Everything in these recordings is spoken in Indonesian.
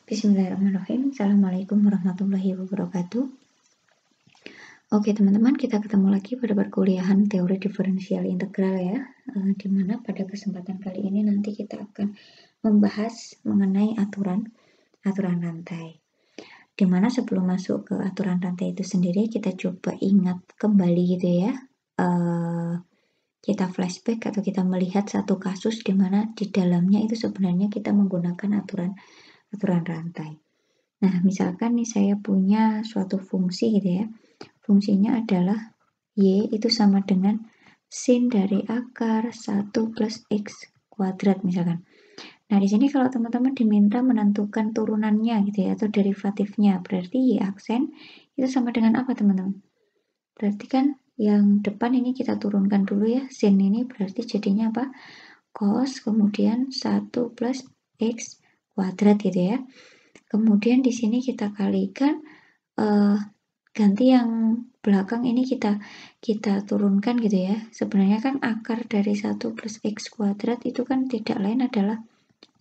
Bismillahirrahmanirrahim. Assalamualaikum warahmatullahi wabarakatuh. Oke teman-teman, kita ketemu lagi pada perkuliahan teori diferensial integral ya, dimana pada kesempatan kali ini nanti kita akan membahas mengenai aturan rantai. Dimana sebelum masuk ke aturan rantai itu sendiri, kita coba ingat kembali gitu ya, kita flashback atau kita melihat satu kasus di mana di dalamnya itu sebenarnya kita menggunakan aturan rantai. Nah, misalkan nih saya punya suatu fungsi gitu ya. Fungsinya adalah Y itu sama dengan sin dari akar 1 plus X kuadrat misalkan. Nah, di sini kalau teman-teman diminta menentukan turunannya gitu ya, atau derivatifnya, berarti Y aksen itu sama dengan apa teman-teman? Berarti kan yang depan ini kita turunkan dulu ya, sin ini berarti jadinya apa? Cos, kemudian 1 plus X kuadrat gitu ya. Kemudian di sini kita kalikan, ganti yang belakang ini kita turunkan gitu ya. Sebenarnya kan akar dari 1 plus X kuadrat itu kan tidak lain adalah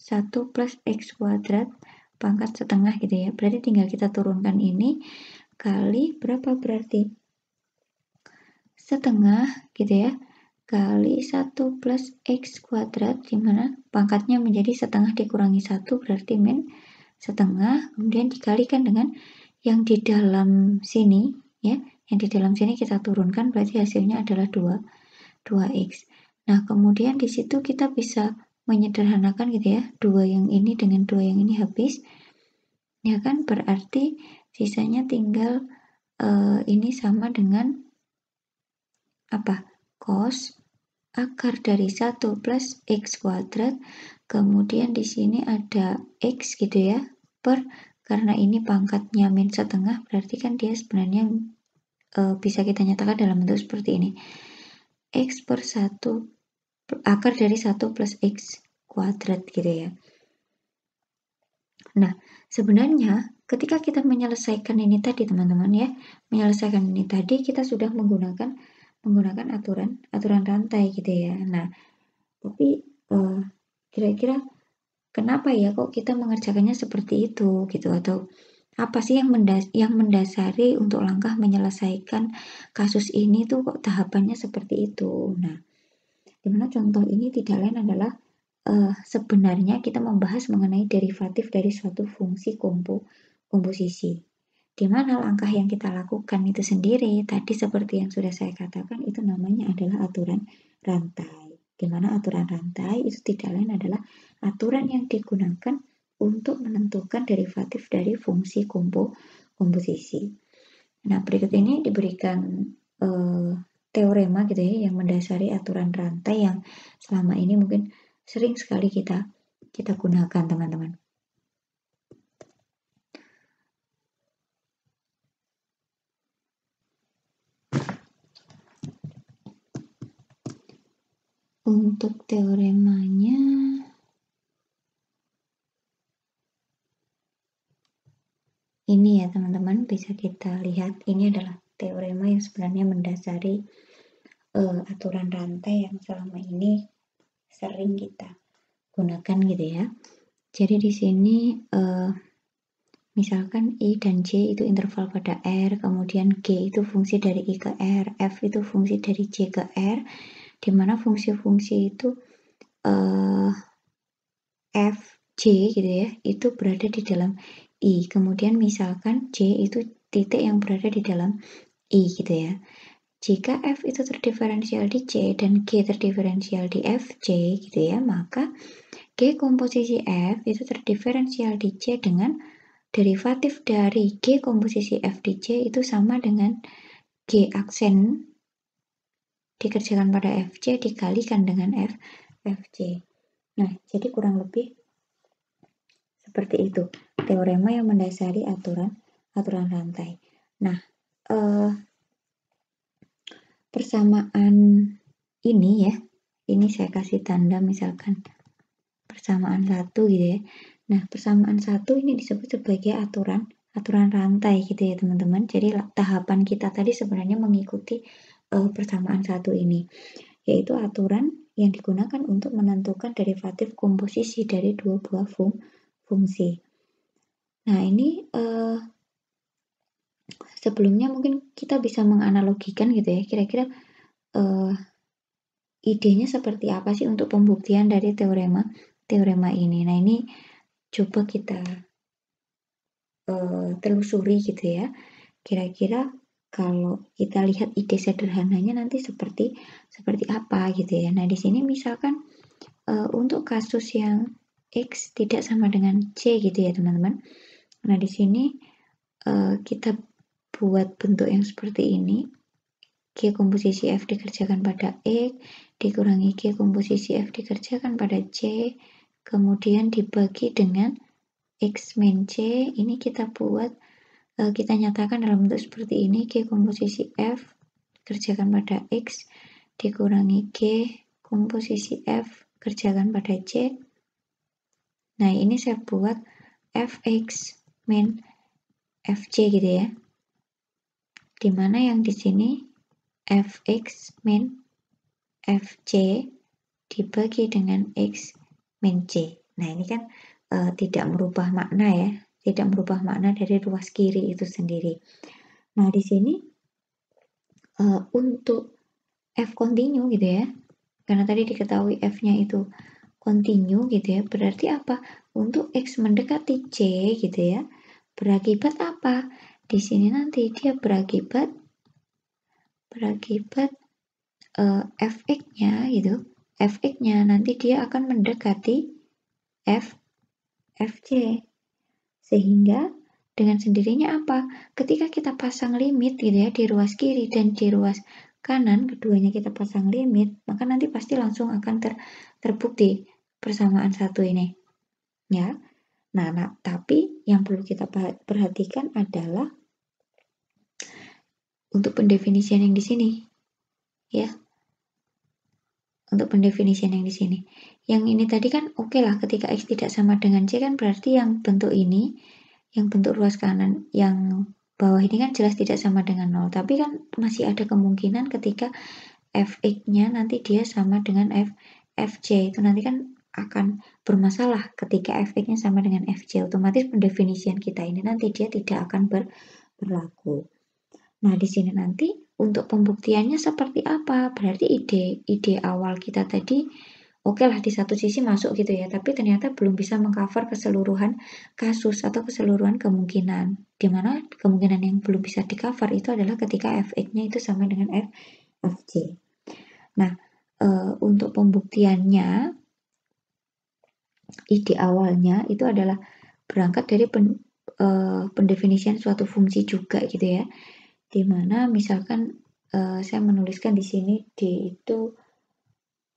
1 plus X kuadrat pangkat setengah gitu ya. Berarti tinggal kita turunkan ini kali berapa berarti? Setengah gitu ya. Kali 1 plus X kuadrat, dimana pangkatnya menjadi setengah dikurangi 1 berarti min setengah, kemudian dikalikan dengan yang di dalam sini ya, yang di dalam sini kita turunkan berarti hasilnya adalah 2x. Nah, kemudian di situ kita bisa menyederhanakan gitu ya, 2 yang ini dengan 2 yang ini habis. Ya kan, berarti sisanya tinggal ini sama dengan apa? Cos akar dari 1 plus X kuadrat, kemudian di sini ada X gitu ya, karena ini pangkatnya min setengah, berarti kan dia sebenarnya bisa kita nyatakan dalam bentuk seperti ini. X per 1, akar dari 1 plus X kuadrat gitu ya. Nah, sebenarnya ketika kita menyelesaikan ini tadi teman-teman ya, menyelesaikan ini tadi kita sudah menggunakan aturan rantai gitu ya. Nah, tapi kira-kira kenapa ya kok kita mengerjakannya seperti itu gitu, atau apa sih yang mendasari untuk langkah menyelesaikan kasus ini tuh kok tahapannya seperti itu. Nah, dimana contoh ini tidak lain adalah sebenarnya kita membahas mengenai derivatif dari suatu fungsi komposisi. Di mana langkah yang kita lakukan itu sendiri tadi seperti yang sudah saya katakan itu namanya adalah aturan rantai. Di mana aturan rantai itu tidak lain adalah aturan yang digunakan untuk menentukan derivatif dari fungsi komposisi. Nah, berikut ini diberikan teorema gitu ya yang mendasari aturan rantai yang selama ini mungkin sering sekali kita gunakan teman-teman. Untuk teoremanya ini ya teman-teman, bisa kita lihat ini adalah teorema yang sebenarnya mendasari aturan rantai yang selama ini sering kita gunakan gitu ya. Jadi di sini misalkan I dan J itu interval pada R, kemudian G itu fungsi dari I ke R, F itu fungsi dari J ke R, di mana fungsi-fungsi itu F, J gitu ya, itu berada di dalam I. Kemudian misalkan J itu titik yang berada di dalam I gitu ya. Jika F itu terdiferensial di J dan G terdiferensial di FJ gitu ya, maka G komposisi F itu terdiferensial di J dengan derivatif dari G komposisi F di J itu sama dengan G aksen dikerjakan pada Fj dikalikan dengan Fj. Nah, jadi kurang lebih seperti itu teorema yang mendasari aturan rantai. Nah, persamaan ini ya, ini saya kasih tanda misalkan persamaan 1 gitu ya. Nah, persamaan 1 ini disebut sebagai aturan rantai gitu ya teman-teman. Jadi tahapan kita tadi sebenarnya mengikuti persamaan 1 ini, yaitu aturan yang digunakan untuk menentukan derivatif komposisi dari dua buah fungsi. Nah, ini sebelumnya mungkin kita bisa menganalogikan gitu ya, kira-kira idenya seperti apa sih untuk pembuktian dari teorema ini. Nah, ini coba kita telusuri gitu ya. Kira-kira kalau kita lihat ide sederhananya nanti seperti apa gitu ya. Nah, di sini misalkan untuk kasus yang X tidak sama dengan C gitu ya, teman-teman. Nah, di sini kita buat bentuk yang seperti ini. G komposisi F dikerjakan pada X, dikurangi G komposisi F dikerjakan pada C, kemudian dibagi dengan X min C, ini kita buat, kita nyatakan dalam bentuk seperti ini, G komposisi F kerjakan pada X, dikurangi G komposisi F kerjakan pada C. Nah, ini saya buat Fx min Fc gitu ya. Dimana yang di sini Fx min Fc dibagi dengan X min C. Nah, ini kan tidak merubah makna ya, tidak merubah makna dari ruas kiri itu sendiri. Nah, di sini untuk F continue gitu ya, karena tadi diketahui F-nya itu continue gitu ya, berarti apa? Untuk X mendekati C gitu ya, berakibat apa? Di sini nanti dia berakibat Fx-nya gitu, Fx-nya nanti dia akan mendekati Fc. Sehingga dengan sendirinya apa? Ketika kita pasang limit gitu ya di ruas kiri dan di ruas kanan, keduanya kita pasang limit, maka nanti pasti langsung akan terbukti persamaan satu ini. Ya. Nah, tapi yang perlu kita perhatikan adalah untuk pendefinisian yang di sini. Ya. Untuk pendefinisian yang di sini. Yang ini tadi kan oke lah, ketika X tidak sama dengan C kan berarti yang bentuk ini, yang bentuk ruas kanan, yang bawah ini kan jelas tidak sama dengan 0. Tapi kan masih ada kemungkinan ketika Fx-nya nanti dia sama dengan Fc. Itu nanti kan akan bermasalah ketika Fx-nya sama dengan Fc. Otomatis pendefinisian kita ini nanti dia tidak akan berlaku. Nah, di sini nanti untuk pembuktiannya seperti apa? Berarti ide awal kita tadi oke lah di satu sisi masuk gitu ya, tapi ternyata belum bisa mengcover keseluruhan kasus atau keseluruhan kemungkinan. Di mana kemungkinan yang belum bisa di-cover itu adalah ketika Fx-nya itu sama dengan Fc. Nah, untuk pembuktiannya, ide awalnya itu adalah berangkat dari pendefinisian suatu fungsi juga gitu ya. Dimana misalkan saya menuliskan di sini D itu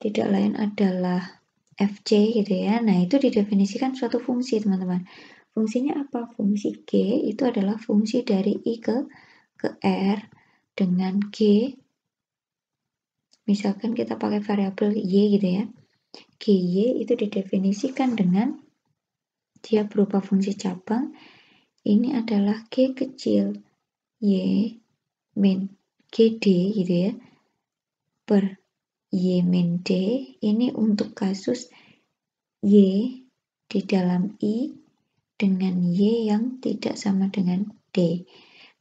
tidak lain adalah Fc gitu ya. Nah, itu didefinisikan suatu fungsi, teman-teman. Fungsinya apa? Fungsi G itu adalah fungsi dari I ke R dengan G. Misalkan kita pakai variabel Y gitu ya. GY itu didefinisikan dengan dia berupa fungsi cabang. Ini adalah G kecil Y min GD gitu ya, per Y min D, ini untuk kasus Y di dalam I dengan Y yang tidak sama dengan D.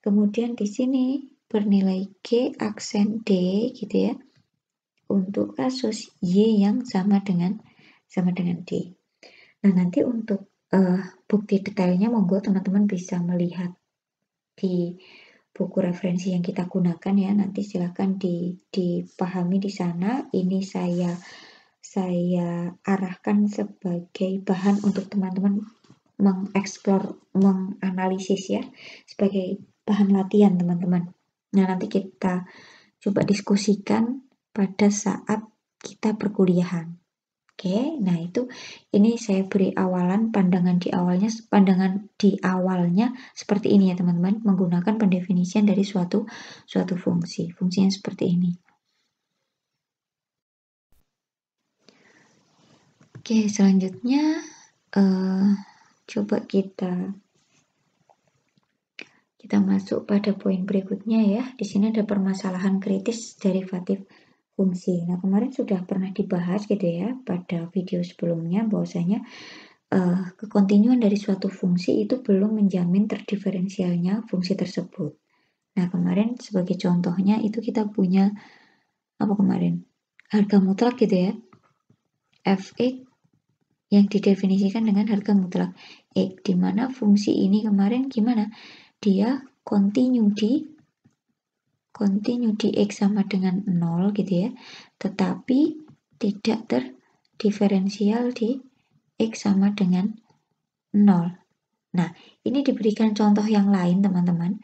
Kemudian di sini bernilai G aksen D gitu ya, untuk kasus Y yang sama dengan D. Nah, nanti untuk bukti detailnya monggo teman-teman bisa melihat di buku referensi yang kita gunakan ya, nanti silakan dipahami di sana. Ini saya arahkan sebagai bahan untuk teman-teman mengeksplor, menganalisis ya, sebagai bahan latihan teman-teman. Nah, nanti kita coba diskusikan pada saat kita perkuliahan. Oke, nah itu ini saya beri pandangan di awalnya seperti ini ya teman-teman, menggunakan pendefinisian dari suatu fungsi. Fungsinya seperti ini. Oke, selanjutnya coba kita masuk pada poin berikutnya ya. Di sini ada permasalahan kritis derivatif fungsi. Nah, kemarin sudah pernah dibahas gitu ya pada video sebelumnya, bahwasanya kekontinuan dari suatu fungsi itu belum menjamin terdiferensialnya fungsi tersebut. Nah, kemarin sebagai contohnya itu kita punya apa kemarin? Harga mutlak gitu ya. Fx yang didefinisikan dengan harga mutlak X, di mana fungsi ini kemarin gimana? Dia kontinu di X sama dengan 0 gitu ya, tetapi tidak terdiferensial di X sama dengan 0. Nah, ini diberikan contoh yang lain teman-teman.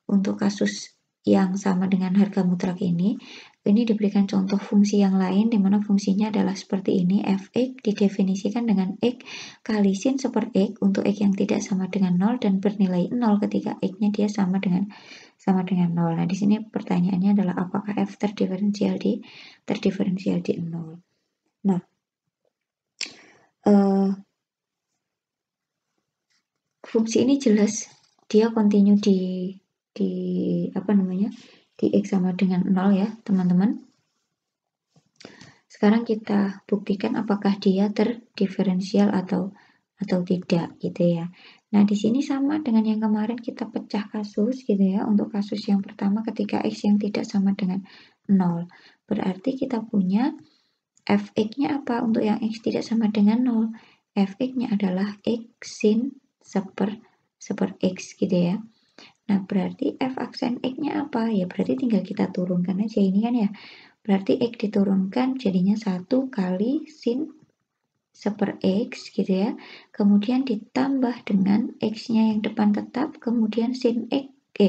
Untuk kasus yang sama dengan harga mutlak ini diberikan contoh fungsi yang lain di mana fungsinya adalah seperti ini. Fx didefinisikan dengan X kali sin seper X untuk X yang tidak sama dengan 0 dan bernilai 0 ketika X-nya dia sama dengan 0. Nah, di sini pertanyaannya adalah apakah F terdiferensial di 0. Nah, fungsi ini jelas dia kontinu di X sama dengan 0 ya teman-teman. Sekarang kita buktikan apakah dia terdiferensial atau tidak gitu ya. Nah, di sini sama dengan yang kemarin kita pecah kasus gitu ya. Untuk kasus yang pertama ketika X yang tidak sama dengan 0. Berarti kita punya Fx-nya apa? Untuk yang X tidak sama dengan 0. Fx-nya adalah X sin seper X gitu ya. Nah, berarti F aksen X-nya apa? Ya berarti tinggal kita turunkan aja ini kan ya. Berarti X diturunkan jadinya 1 kali sin seper X gitu ya. Kemudian ditambah dengan X-nya yang depan tetap. Kemudian sin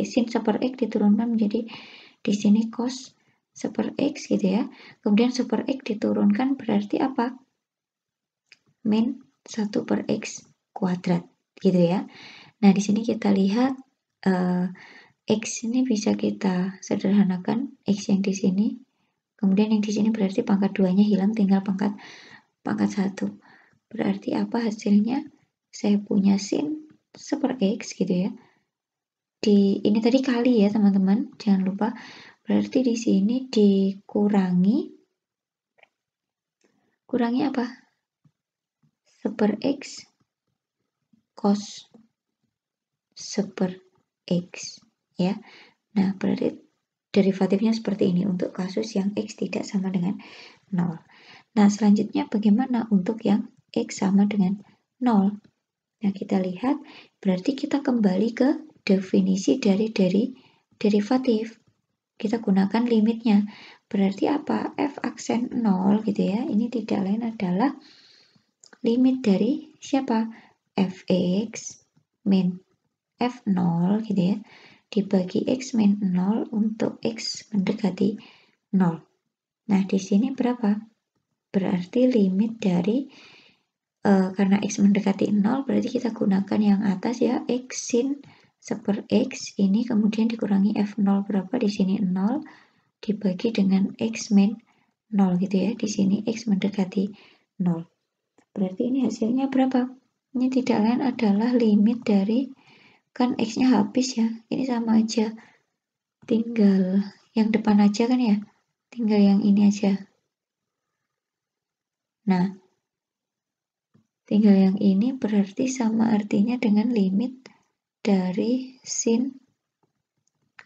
seper X diturunkan menjadi di sini cos seper X gitu ya. Kemudian seper X diturunkan berarti apa? Min 1 per X kuadrat gitu ya. Nah, di sini kita lihat X ini bisa kita sederhanakan, X yang di sini, kemudian yang di sini berarti pangkat 2-nya hilang, tinggal pangkat 1. Berarti apa hasilnya? Saya punya sin seper X gitu ya. Ini tadi kali ya teman-teman, jangan lupa. Berarti di sini dikurangi apa? Seper X cos seper X ya. Nah, berarti derivatifnya seperti ini untuk kasus yang X tidak sama dengan 0. Nah, selanjutnya bagaimana untuk yang X sama dengan 0? Nah, kita lihat berarti kita kembali ke definisi dari derivatif. Kita gunakan limitnya. Berarti apa? F aksen 0 gitu ya. Ini tidak lain adalah limit dari siapa? Fx min F0 gitu ya. Dibagi X min 0 untuk X mendekati 0. Nah, di sini berapa? Berarti limit dari karena X mendekati 0, berarti kita gunakan yang atas ya, X sin seper X ini kemudian dikurangi F0 berapa di sini 0 dibagi dengan X min 0 gitu ya. Di sini X mendekati 0. Berarti ini hasilnya berapa? Ini tidak lain adalah limit dari kan X-nya habis ya. Ini sama aja. Tinggal yang depan aja kan ya. Tinggal yang ini aja. Nah, tinggal yang ini berarti sama artinya dengan limit dari sin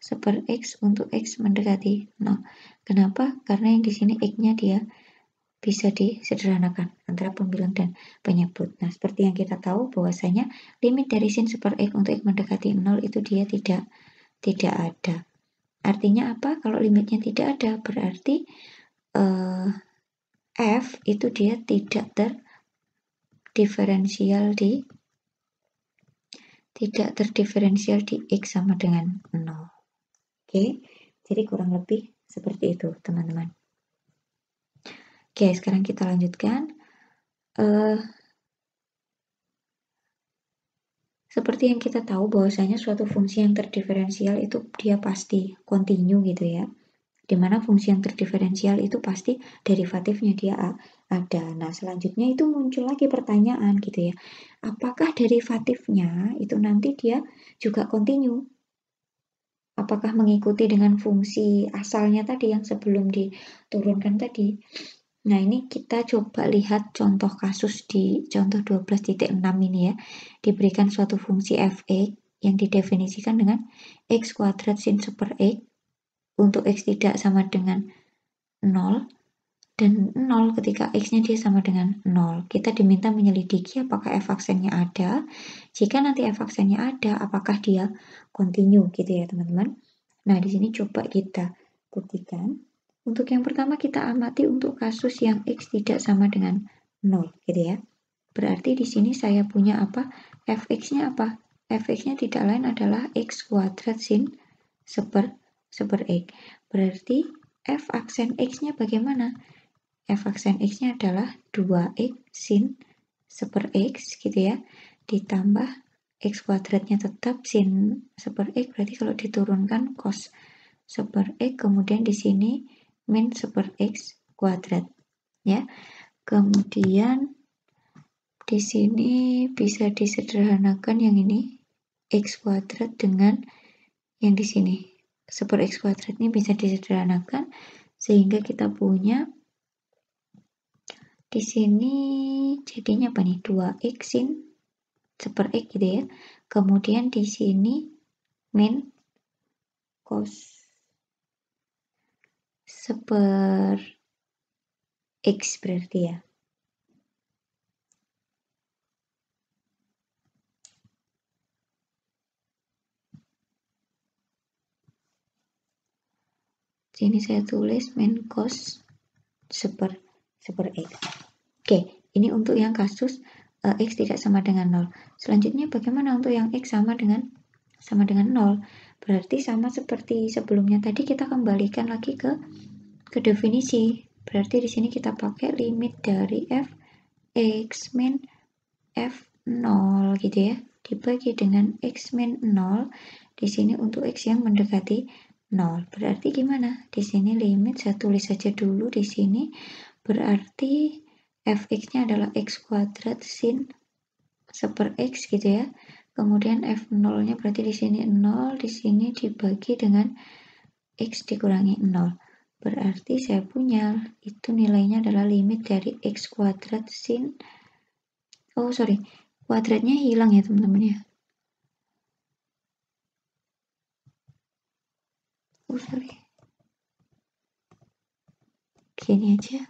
seper X untuk X mendekati 0. Kenapa? Karena yang di sini X-nya dia bisa disederhanakan antara pembilang dan penyebut. Nah, seperti yang kita tahu bahwasanya limit dari sin seper X untuk X mendekati 0 itu dia tidak ada. Artinya apa? Kalau limitnya tidak ada, berarti F itu dia tidak terdiferensial di X sama dengan 0. Oke, jadi kurang lebih seperti itu, teman-teman. Oke, sekarang kita lanjutkan. Seperti yang kita tahu bahwasanya suatu fungsi yang terdiferensial itu dia pasti kontinu gitu ya. Dimana fungsi yang terdiferensial itu pasti derivatifnya dia ada. Nah, selanjutnya itu muncul lagi pertanyaan gitu ya. Apakah derivatifnya itu nanti dia juga kontinu? Apakah mengikuti dengan fungsi asalnya tadi yang sebelum diturunkan tadi? Nah, ini kita coba lihat contoh kasus di contoh 12.6 ini ya. Diberikan suatu fungsi f(x) yang didefinisikan dengan x kuadrat sin super x untuk x tidak sama dengan 0 dan 0 ketika x-nya dia sama dengan 0. Kita diminta menyelidiki apakah f aksennya ada. Jika nanti f aksennya ada, apakah dia kontinu gitu ya teman-teman. Nah, di sini coba kita buktikan. Untuk yang pertama kita amati untuk kasus yang x tidak sama dengan 0 gitu ya. Berarti di sini saya punya apa? Fx-nya apa? Fx-nya tidak lain adalah x kuadrat sin super x. Berarti f aksen x-nya bagaimana? F aksen x-nya adalah 2x sin super x gitu ya. Ditambah x kuadratnya tetap sin super x, berarti kalau diturunkan cos super x, kemudian di sini min super x kuadrat ya. Kemudian di sini bisa disederhanakan yang ini x kuadrat dengan yang di sini super x kuadrat ini bisa disederhanakan sehingga kita punya di sini jadinya apa nih? 2x sin super x gitu ya. Kemudian di sini min cos super x berarti ya. Sini saya tulis min cos super x. Oke, ini untuk yang kasus x tidak sama dengan 0. Selanjutnya bagaimana untuk yang x sama dengan 0? Berarti sama seperti sebelumnya tadi, kita kembalikan lagi ke definisi. Berarti di sini kita pakai limit dari f x min f0 gitu ya, dibagi dengan x min 0 di sini untuk x yang mendekati 0. Berarti gimana? Di sini limit saya tulis saja dulu di sini. Berarti fx-nya adalah x kuadrat sin super x gitu ya. Kemudian f0-nya berarti di sini 0, di sini dibagi dengan x dikurangi 0. Berarti saya punya itu nilainya adalah limit dari x kuadrat sin kuadratnya hilang ya teman-teman ya. Gini aja.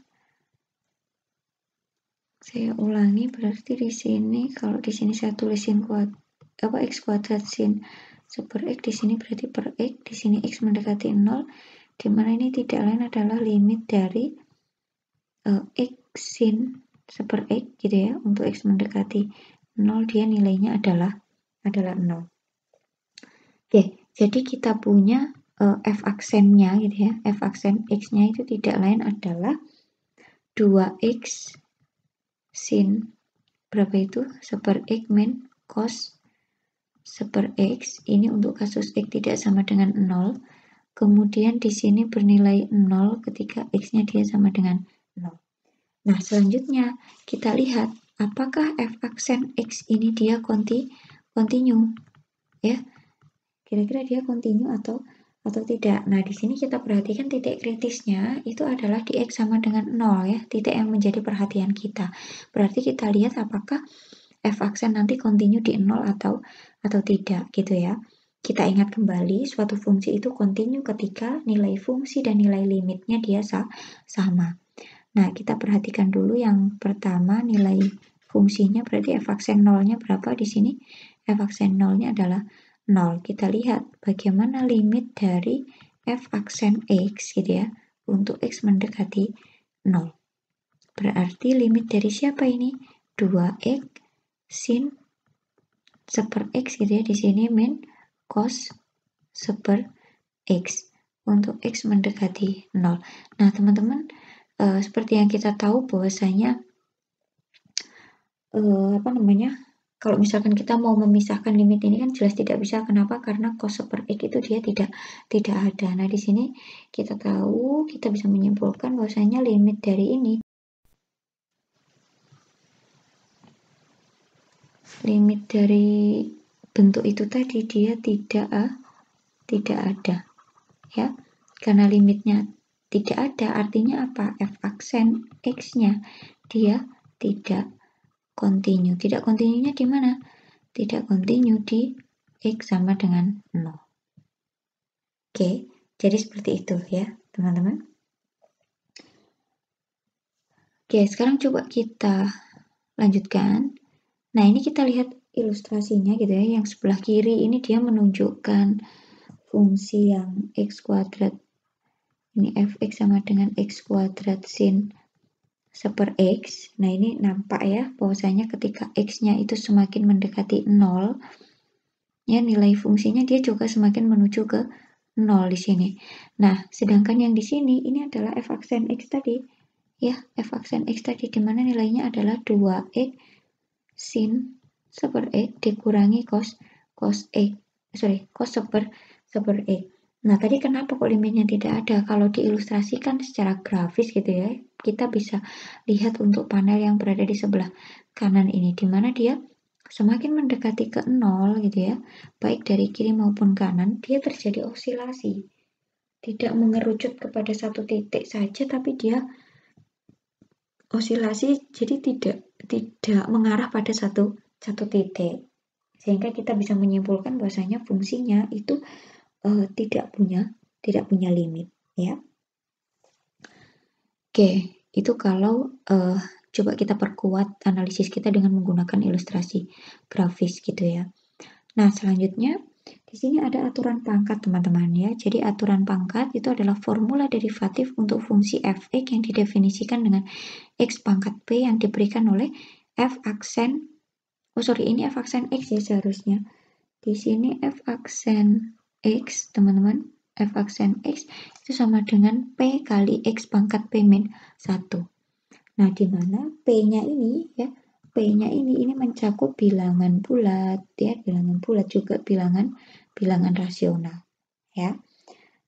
Saya ulangi, berarti di sini kalau di sini saya tulisin x kuadrat sin super x, di sini berarti per x, di sini x mendekati 0, di mana ini tidak lain adalah limit dari x sin super x gitu ya. Untuk x mendekati 0 dia nilainya adalah 0. Oke, jadi kita punya f aksennya gitu ya. F aksen x-nya itu tidak lain adalah 2x sin berapa itu? Super x min cos super x. Ini untuk kasus x tidak sama dengan 0. Kemudian di sini bernilai 0 ketika x-nya dia sama dengan 0. Nah, selanjutnya kita lihat apakah f aksen x ini dia kontinu ya. Kira-kira dia kontinu atau tidak. Nah, di sini kita perhatikan titik kritisnya itu adalah di x sama dengan 0 ya, titik yang menjadi perhatian kita. Berarti kita lihat apakah f aksen nanti kontinu di 0 atau tidak gitu ya. Kita ingat kembali suatu fungsi itu kontinu ketika nilai fungsi dan nilai limitnya dia sama. Nah, kita perhatikan dulu yang pertama, nilai fungsinya berarti f aksen 0-nya berapa di sini? F aksen 0-nya adalah 0. Kita lihat bagaimana limit dari f aksen x gitu ya untuk x mendekati 0. Berarti limit dari siapa ini? 2x sin super x gitu ya, di sini min cos super x untuk x mendekati 0. Nah, teman-teman, seperti yang kita tahu bahwasanya kalau misalkan kita mau memisahkan limit ini kan jelas tidak bisa. Kenapa? Karena cos super x itu dia tidak ada. Nah, di sini kita tahu, kita bisa menyimpulkan bahwasanya limit dari ini, limit dari bentuk itu tadi dia tidak ada ya. Karena limitnya tidak ada. Artinya apa? F aksen X-nya dia tidak kontinu. Tidak kontinunya di mana? Tidak kontinu di X sama dengan 0. Oke, jadi seperti itu ya teman-teman. Oke, sekarang coba kita lanjutkan. Nah, ini kita lihat ilustrasinya gitu ya. Yang sebelah kiri ini dia menunjukkan fungsi yang X kuadrat. Ini fx sama dengan X kuadrat sin seper X. Nah, ini nampak ya bahwasanya ketika X-nya itu semakin mendekati 0, ya nilai fungsinya dia juga semakin menuju ke 0 di sini. Nah, sedangkan yang di sini ini adalah f aksen X tadi. Ya, f aksen X tadi di mana nilainya adalah 2x sin seper X dikurangi cos X. Cos seper X. Nah, tadi kenapa kok limitnya tidak ada? Kalau diilustrasikan secara grafis gitu ya, kita bisa lihat untuk panel yang berada di sebelah kanan ini, di mana dia semakin mendekati ke 0 gitu ya, baik dari kiri maupun kanan, dia terjadi osilasi. Tidak mengerucut kepada satu titik saja, tapi dia osilasi, jadi tidak mengarah pada satu titik. Sehingga kita bisa menyimpulkan bahwasanya fungsinya itu tidak punya limit ya. Oke, itu kalau coba kita perkuat analisis kita dengan menggunakan ilustrasi grafis gitu ya. Nah, selanjutnya di sini ada aturan pangkat teman-teman ya. Jadi aturan pangkat itu adalah formula derivatif untuk fungsi f(x) yang didefinisikan dengan x pangkat p yang diberikan oleh f aksen ini f aksen x ya seharusnya. Di sini f aksen x, teman-teman, f aksen x itu sama dengan p kali x pangkat p min 1. Nah, di mana p-nya ini ya, p-nya ini mencakup bilangan bulat ya, bilangan bulat juga bilangan rasional ya.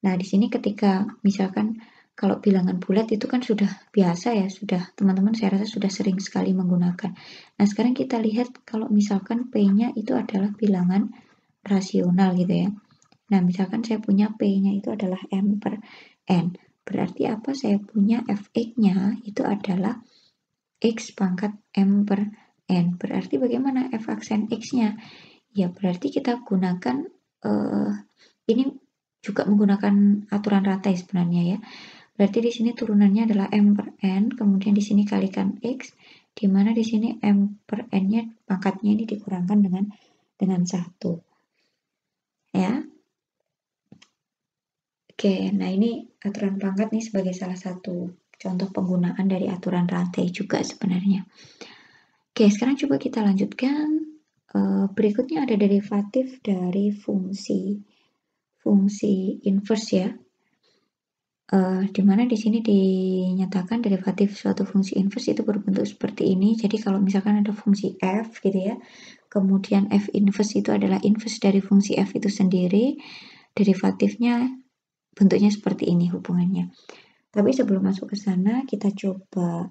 Nah, di sini ketika misalkan kalau bilangan bulat itu kan sudah biasa ya, sudah teman-teman saya rasa sudah sering sekali menggunakan. Nah, sekarang kita lihat kalau misalkan p-nya itu adalah bilangan rasional gitu ya. Nah, misalkan saya punya P-nya itu adalah M per N. Berarti apa? Saya punya Fx-nya itu adalah X pangkat M per N. Berarti bagaimana F aksen X-nya? Ya, berarti kita gunakan, ini juga menggunakan aturan rantai sebenarnya ya. Berarti di sini turunannya adalah M per N, kemudian di sini kalikan X, di mana di sini M per N-nya pangkatnya ini dikurangkan dengan 1. Ya. Oke, nah ini aturan pangkat nih sebagai salah satu contoh penggunaan dari aturan rantai juga sebenarnya. Oke, sekarang coba kita lanjutkan. Berikutnya ada derivatif dari fungsi inverse ya. Di mana di sini dinyatakan derivatif suatu fungsi inverse itu berbentuk seperti ini. Jadi kalau misalkan ada fungsi f gitu ya, kemudian f inverse itu adalah inverse dari fungsi f itu sendiri, derivatifnya bentuknya seperti ini hubungannya. Tapi sebelum masuk ke sana, kita coba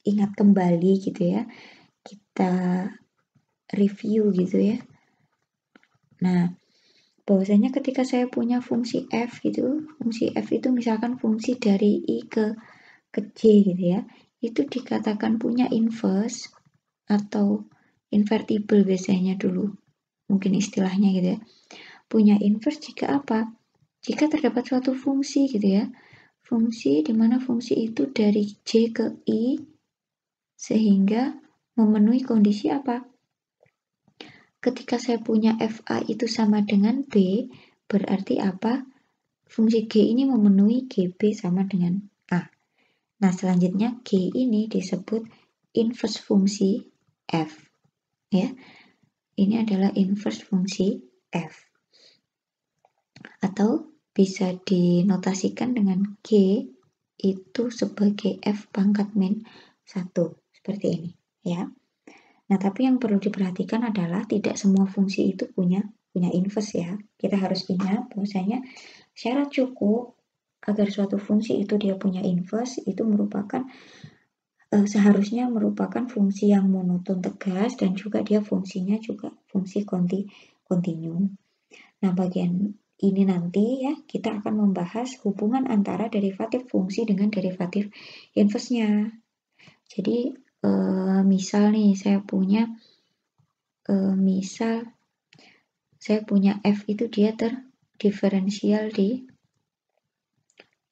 ingat kembali gitu ya. Kita review gitu ya. Nah, bahwasanya ketika saya punya fungsi f gitu, fungsi f itu misalkan fungsi dari i ke J gitu ya, itu dikatakan punya inverse atau invertible biasanya dulu, mungkin istilahnya gitu ya. Punya inverse jika apa? Jika terdapat suatu fungsi gitu ya, fungsi di mana fungsi itu dari J ke I sehingga memenuhi kondisi apa? Ketika saya punya FA itu sama dengan B, berarti apa? Fungsi G ini memenuhi GB sama dengan A. Nah, selanjutnya G ini disebut inverse fungsi F. Ya. Ini adalah inverse fungsi F. Atau bisa dinotasikan dengan G itu sebagai F pangkat min 1. Seperti ini. Ya. Nah, tapi yang perlu diperhatikan adalah tidak semua fungsi itu punya inverse ya. Kita harus ingat bahwasanya syarat cukup agar suatu fungsi itu dia punya inverse itu merupakan seharusnya merupakan fungsi yang monoton tegas dan juga dia fungsinya juga fungsi kontinu. Nah, bagian ini nanti ya, kita akan membahas hubungan antara derivatif fungsi dengan derivatif inverse-nya. Jadi, misal nih, misal saya punya f itu dia terdiferensial di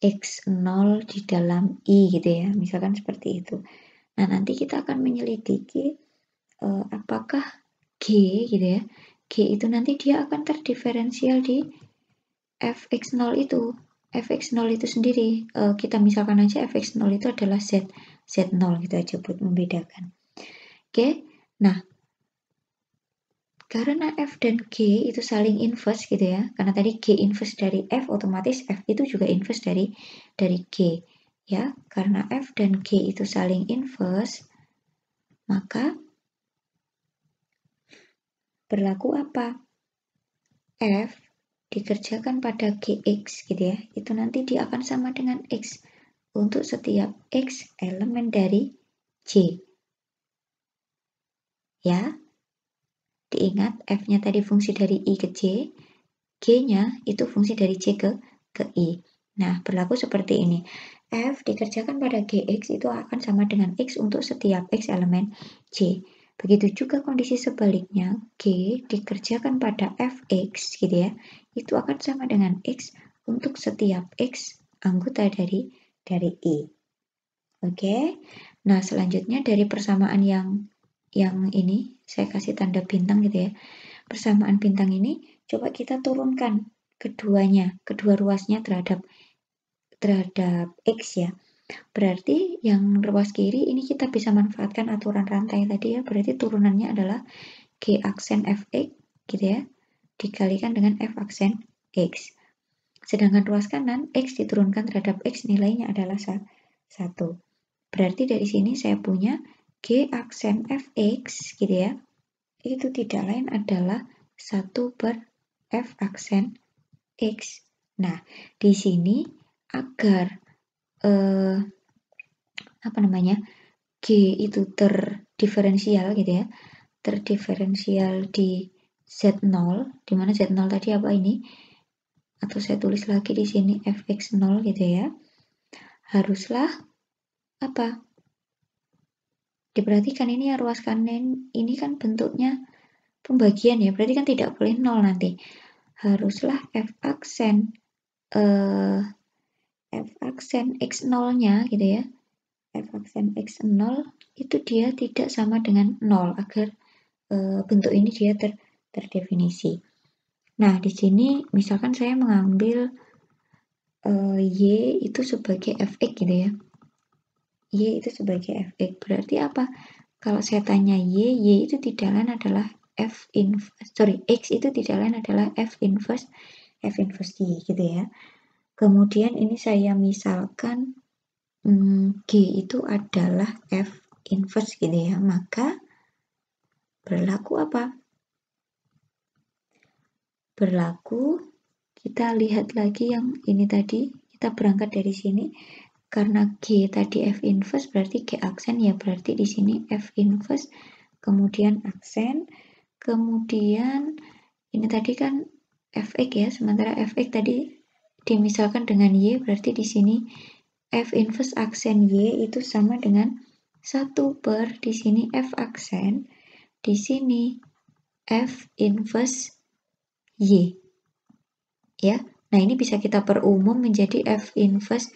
x0 di dalam i gitu ya, misalkan seperti itu. Nah, nanti kita akan menyelidiki apakah G gitu ya, G itu nanti dia akan terdiferensial di fx0 itu. Fx0 itu sendiri, kita misalkan aja fx0 itu adalah z0 gitu aja buat membedakan. Oke, nah karena f dan g itu saling inverse gitu ya, karena tadi g inverse dari f, otomatis f itu juga inverse dari g ya. Karena f dan g itu saling inverse, maka berlaku apa? F dikerjakan pada gx gitu ya, itu nanti dia akan sama dengan x untuk setiap x elemen dari j ya. Diingat f-nya tadi fungsi dari i ke j, g-nya itu fungsi dari j ke i. Nah, berlaku seperti ini. F dikerjakan pada gx itu akan sama dengan x untuk setiap x elemen j. Begitu juga kondisi sebaliknya, g dikerjakan pada fx gitu ya, itu akan sama dengan x untuk setiap x anggota dari i. Oke. Nah, selanjutnya dari persamaan yang ini saya kasih tanda bintang gitu ya. Persamaan bintang ini coba kita turunkan kedua ruasnya terhadap x ya. Berarti yang ruas kiri ini kita bisa manfaatkan aturan rantai tadi ya. Berarti turunannya adalah g aksen fx gitu ya, dikalikan dengan f aksen x. Sedangkan ruas kanan x diturunkan terhadap x nilainya adalah 1. Berarti dari sini saya punya g aksen fx gitu ya, itu tidak lain adalah 1/f aksen x. Nah, di sini agar g itu terdiferensial gitu ya, terdiferensial di z0, di mana z0 tadi apa ini? Atau saya tulis lagi di sini fx0 gitu ya. Haruslah apa? Diperhatikan ini ya, ruas kanan ini kan bentuknya pembagian ya, berarti kan tidak boleh 0 nanti. Haruslah f aksen x0-nya gitu ya. F aksen x0 itu dia tidak sama dengan 0 agar bentuk ini dia terdefinisi. Nah, di sini misalkan saya mengambil y itu sebagai fx gitu ya. Y itu sebagai fx. Berarti apa? Kalau saya tanya y itu tidak lain adalah x itu tidak lain adalah f inverse y gitu ya. Kemudian ini saya misalkan g itu adalah f inverse gitu ya, maka berlaku apa? Berlaku, kita lihat lagi yang ini tadi, kita berangkat dari sini. Karena G tadi F inverse berarti G aksen ya, berarti di sini F inverse, kemudian aksen, kemudian ini tadi kan Fx ya, sementara Fx tadi dimisalkan dengan Y, berarti di sini F inverse aksen Y itu sama dengan 1/, di sini F aksen, di sini F inverse Y. Ya. Nah, ini bisa kita perumum menjadi F inverse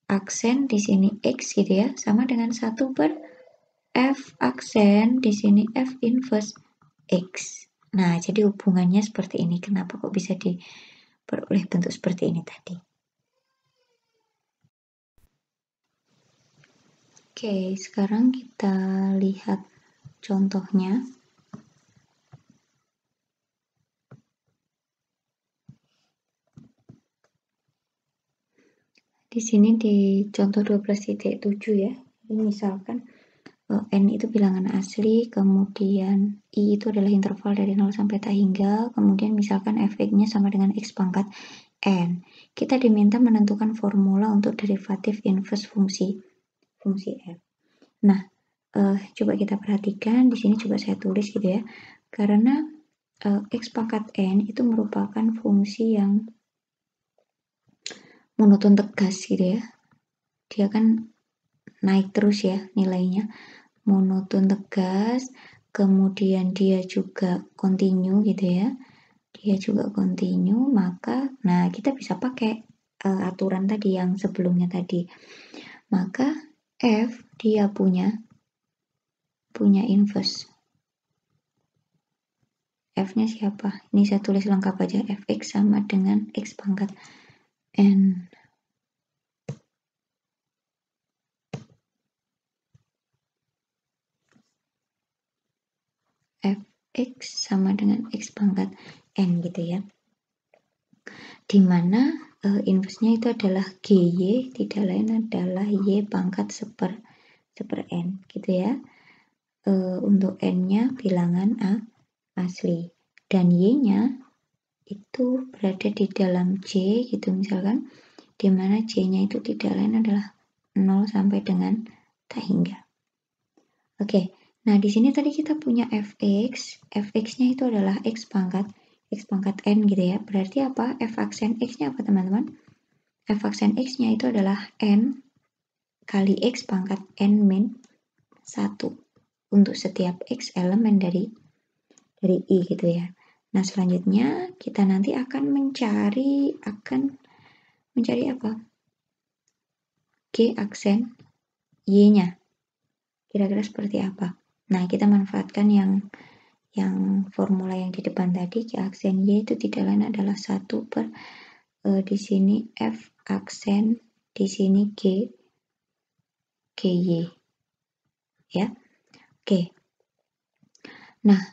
aksen di sini X gitu ya, sama dengan 1/F aksen di sini F inverse X. Nah, jadi hubungannya seperti ini. Kenapa kok bisa diperoleh bentuk seperti ini tadi? Oke, sekarang kita lihat contohnya. Di sini di contoh 12.7 ya. Ini misalkan N itu bilangan asli, kemudian I itu adalah interval dari 0 sampai tak hingga, kemudian misalkan fx-nya sama dengan x pangkat N. Kita diminta menentukan formula untuk derivatif inverse fungsi f. Nah, coba kita perhatikan, di sini coba saya tulis gitu ya, karena X pangkat N itu merupakan fungsi yang monoton tegas gitu ya. Dia kan naik terus ya nilainya, monoton tegas, kemudian dia juga continue gitu ya. Dia juga continue, maka nah kita bisa pakai aturan tadi yang sebelumnya tadi. Maka F dia punya inverse. F-nya siapa? Ini saya tulis lengkap aja. Fx sama dengan X pangkat N. Fx sama dengan X pangkat N gitu ya. Dimana inverse-nya itu adalah GY, tidak lain adalah Y pangkat seper N gitu ya. Untuk N-nya bilangan asli. Dan Y-nya itu berada di dalam J gitu misalkan, dimana J-nya itu tidak lain adalah 0 sampai dengan tak hingga. Oke, nah di sini tadi kita punya Fx-nya itu adalah X pangkat N gitu ya. Berarti apa? F aksen X-nya apa teman-teman? F aksen X-nya itu adalah N kali X pangkat N min 1 untuk setiap X elemen dari I gitu ya. Nah selanjutnya kita nanti akan mencari apa? G aksen Y-nya. Kira-kira seperti apa? Nah kita manfaatkan yang formula yang di depan tadi, G aksen Y itu tidak lain adalah 1 per di sini F aksen, di sini GY ya. Oke. Nah,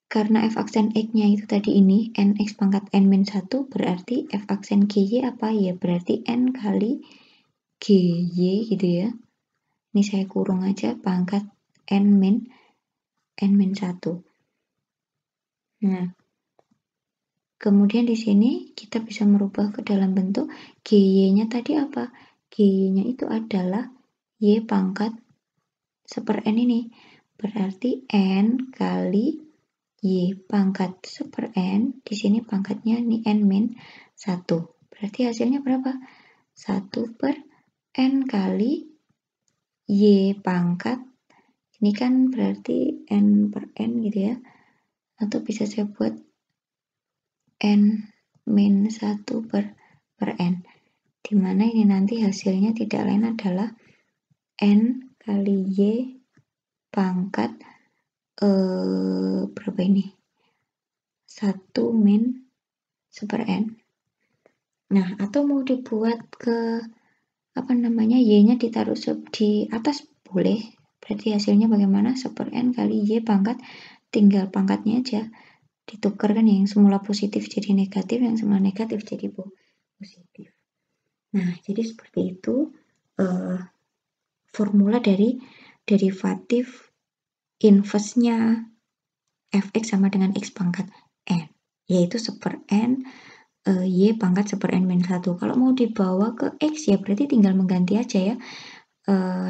karena F aksen X-nya itu tadi ini NX pangkat N-1 berarti F aksen GY apa ya? Berarti N kali GY gitu ya. Ini saya kurung aja pangkat N-1. Nah, kemudian di sini kita bisa merubah ke dalam bentuk GY-nya tadi apa? GY-nya itu adalah Y pangkat seper N ini. Berarti N kali Y pangkat seper N, di sini pangkatnya ini N min 1. Berarti hasilnya berapa? 1 per N kali Y pangkat, ini kan berarti N per N gitu ya. Atau bisa saya buat N min 1 per N. Dimana ini nanti hasilnya tidak lain adalah N kali Y pangkat berapa ini? 1 min seper N. Nah, atau mau dibuat ke Y-nya ditaruh di atas boleh. Berarti hasilnya bagaimana? Seper N kali Y pangkat, tinggal pangkatnya aja ditukar kan, yang semula positif jadi negatif, yang semula negatif jadi positif. Nah, jadi seperti itu formula dari derivatif inverse-nya Fx sama dengan X pangkat N, yaitu seper N Y pangkat seper N min 1. Kalau mau dibawa ke X ya berarti tinggal mengganti aja ya.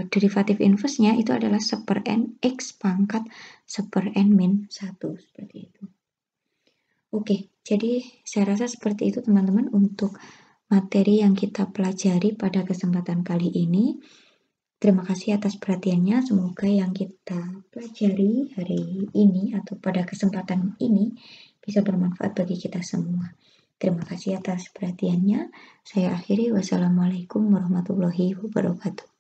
Derivatif inverse-nya itu adalah seper N X pangkat seper N min 1. Seperti itu. Oke, jadi saya rasa seperti itu teman-teman untuk materi yang kita pelajari pada kesempatan kali ini. Terima kasih atas perhatiannya. Semoga yang kita pelajari hari ini atau pada kesempatan ini bisa bermanfaat bagi kita semua. Terima kasih atas perhatiannya. Saya akhiri. Wassalamualaikum warahmatullahi wabarakatuh.